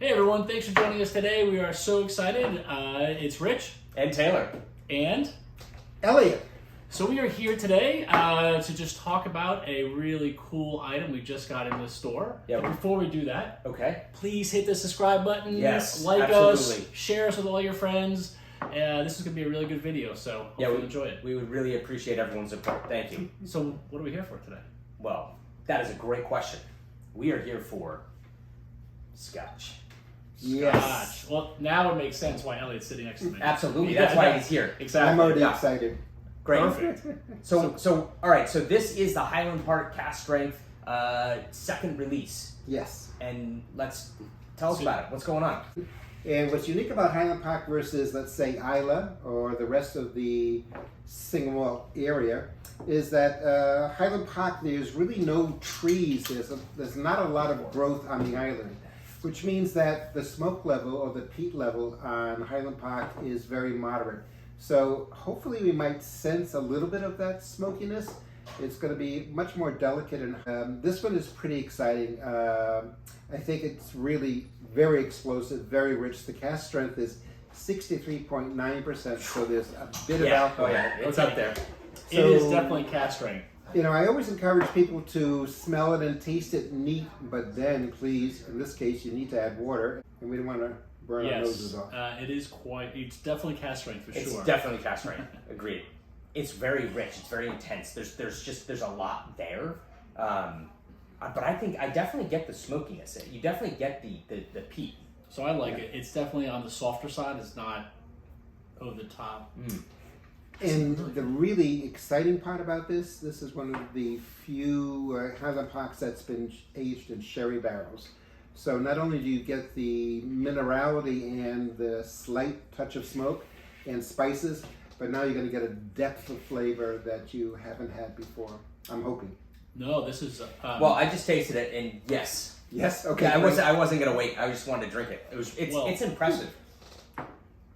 Hey everyone, thanks for joining us today. We are so excited. It's Rich. And Taylor. And Elliot. So we are here today to just talk about a really cool item we just got in the store. Yeah. But before we do that, Okay. please hit the subscribe button. Yes, like absolutely. us, share us with all your friends. This is going to be a really good video, so hope you enjoy it. We would really appreciate everyone's support. Thank you. So what are we here for today? Well, that is a great question. We are here for Scotch. Yes. Scotch. Well, now it makes sense why Elliot's sitting next to me. Absolutely. Yeah, That's why he's here. Exactly. I'm already excited. Great. Perfect. So, all right. So this is the Highland Park Cask Strength second release, Yes. and tell us about it. What's going on? And what's unique about Highland Park versus, let's say, Isla or the rest of the single malt area is that Highland Park, there's really no trees. There's not a lot of growth on the island, which means that the smoke level or the peat level on Highland Park is very moderate. So hopefully we might sense a little bit of that smokiness. It's going to be much more delicate, and this one is pretty exciting. I think it's really very explosive, very rich. The cask strength is 63.9%, so there's a bit of alcohol. Oh yeah, it's up there. It is definitely cask strength. You know, I always encourage people to smell it and taste it neat, but then please, in this case, you need to add water, and we don't want to burn our noses off. It's definitely cask strength for sure. It's definitely cask strength. Agreed. It's very rich. It's very intense. There's a lot there. But I definitely get the smokiness. You definitely get the peat. So I like it. It's definitely on the softer side. It's not over the top. And the really exciting part about this is one of the few Highland Parks that's been aged in sherry barrels. So not only do you get the minerality and the slight touch of smoke and spices, but now you're going to get a depth of flavor that you haven't had before. I'm hoping. No, this is. Well, I just tasted it, and yes. Yes. Okay. Yeah, I wasn't gonna wait. I just wanted to drink it. It's impressive.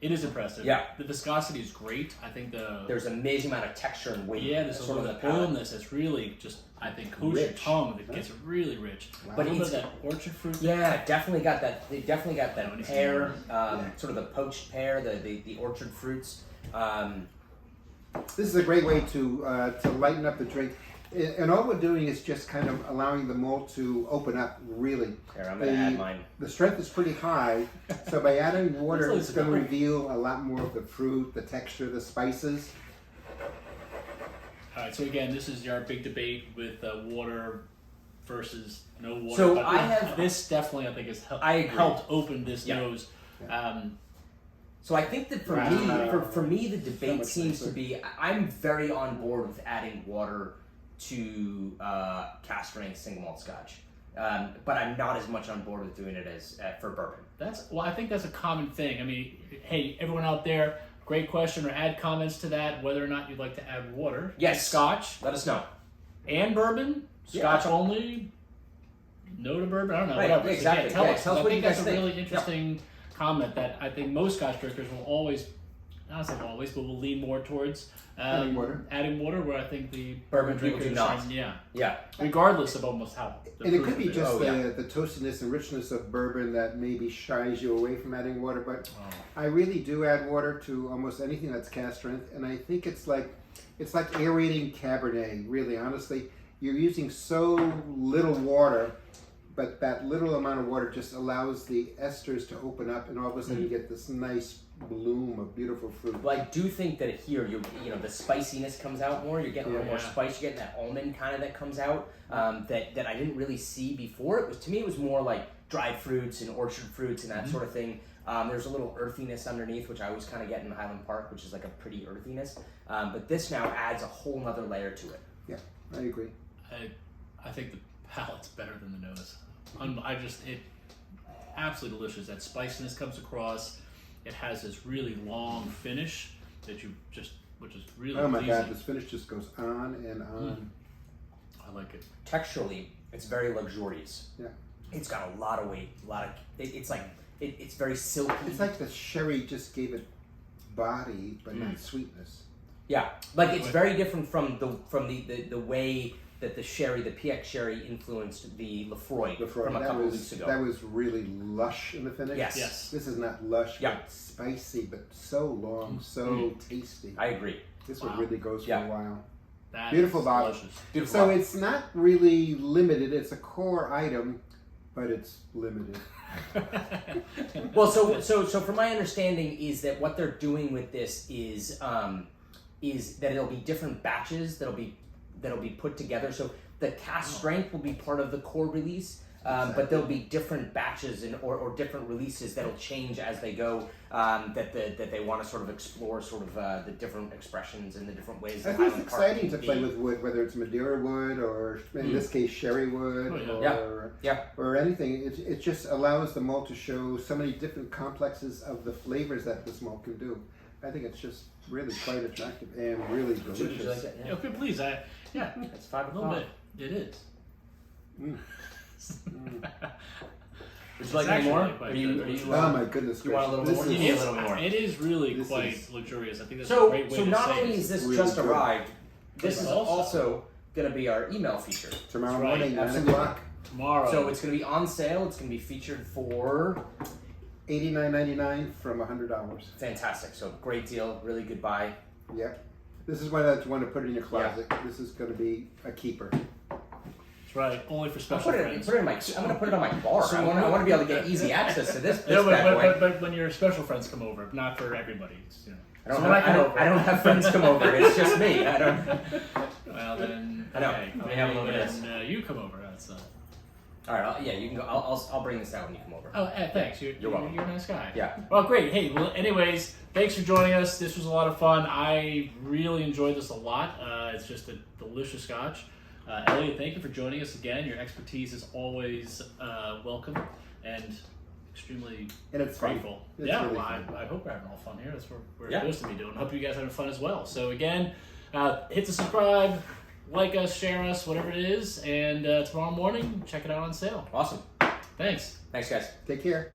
It is impressive. Yeah. The viscosity is great. I think there's an amazing amount of texture and weight. Yeah, there's sort of the oilness that's really just, I think, coats your tongue. It gets really rich. Wow. But a little bit of that orchard fruit. Yeah, definitely got that. They definitely got that pear, sort of the poached pear, the orchard fruits. This is a great way to lighten up the drink. And all we're doing is just kind of allowing the malt to open up, really. Here, I'm going to add mine. The strength is pretty high, so by adding water, it's going to reveal a lot more of the fruit, the texture, the spices. All right, so again, this is our big debate with water versus no water. So but this definitely, I think, has helped open this nose. So I think that for me, the debate seems to be, I'm very on board with adding water to cask strength single malt scotch, but I'm not as much on board with doing it as for bourbon. I think that's a common thing. I mean, hey, everyone out there, great question, or add comments to that whether or not you'd like to add water. Yes, scotch. Let us know. And bourbon, scotch only, no to bourbon. I don't know. Right, whatever. exactly. So, tell us. Tell us I what think you that's guys a think. really interesting comment that I think most scotch drinkers will always. Not say always, but will lean more towards adding water. Where I think the bourbon drinkers do not. Yeah. Regardless of almost how. And it could be just the toastiness and richness of bourbon that maybe shies you away from adding water. But I really do add water to almost anything that's cask strength, and I think it's like aerating Cabernet. Really, honestly, you're using so little water, but that little amount of water just allows the esters to open up, and all of a sudden you get this nice bloom of beautiful fruit. Well, I do think that here, the spiciness comes out more. You're getting a little more spice. You're getting that almond kind of that comes out that I didn't really see before. To me, it was more like dried fruits and orchard fruits and that sort of thing. There's a little earthiness underneath, which I always kind of get in Highland Park, which is like a pretty earthiness. But this now adds a whole nother layer to it. Yeah, I agree. I think the palate's better than the nose. It absolutely delicious. That spiciness comes across. It has this really long finish which is really Oh my pleasing. God, this finish just goes on and on. I like it. Texturally, it's very luxurious. Yeah. It's got a lot of weight, it's very silky. It's like the sherry just gave it body, but not sweetness. Yeah, like it's very different from the way that the PX sherry influenced the Lefroy from a that couple was, weeks ago. That was really lush in the finish. Yes. This is not lush, Yeah. but spicy, but so long, so tasty. I agree. This one really goes for a while. That Beautiful is bottle. delicious. Beautiful So bottle. it's not really limited. It's a core item, but it's limited. Well, so from my understanding is that what they're doing with this is that it'll be different batches that'll be put together. So the cask strength will be part of the core release, but there'll be different batches or different releases that'll change as they go. That they want to sort of explore sort of the different expressions and the different ways. I that think it's Highland Park exciting to can play be. with wood, whether it's Madeira wood or in this case sherry wood or anything. It just allows the malt to show so many different complexes of the flavors that this malt can do. I think it's just really quite attractive and really Would you like delicious. that? Yeah, okay, please. It's 5 a little o'clock. bit. It is. Mm. Would you like any actually more? quite Are you, good. are you, Oh my goodness you want a little gracious. more? This You is- need a little more. It is really This quite is- luxurious. I think that's a So great way to not say only it. is this Really just good. arrived, this is Also- also going to be our email feature. Tomorrow That's right, morning, 9 absolutely. o'clock, Tomorrow. So it's going to be on sale. It's going to be featured for $89.99 from $100. fantastic. So great deal, really good buy. Yep. This is one that you want to put in your closet. This is going to be a keeper. That's right. Only for I'll special put it, friends. I'm going to put it on my bar. So I want to be able to get easy access to this No, bad boy. but when your special friends come over, not for everybody. It's, I don't, so have, when I come I, don't, over- I don't have friends come over. It's just me. I don't. Well then, I know. okay. Let me have a little bit of this. When you come over, that's. All right. Yeah, you can go. I'll bring this out when you come over. Oh, thanks. You're welcome. You're a nice guy. Yeah. Well, great. Hey, well, anyways, thanks for joining us. This was a lot of fun. I really enjoyed this a lot. It's just a delicious scotch. Elliot, thank you for joining us again. Your expertise is always welcome and extremely And it's fun. grateful. It's Yeah, really well, fun. I hope we're having all fun here. That's what we're Yeah. supposed to be doing. Hope you guys are having fun as well. So again, hit the subscribe, like us, share us, whatever it is, and tomorrow morning, check it out on sale. Awesome. Thanks. Thanks, guys. Take care.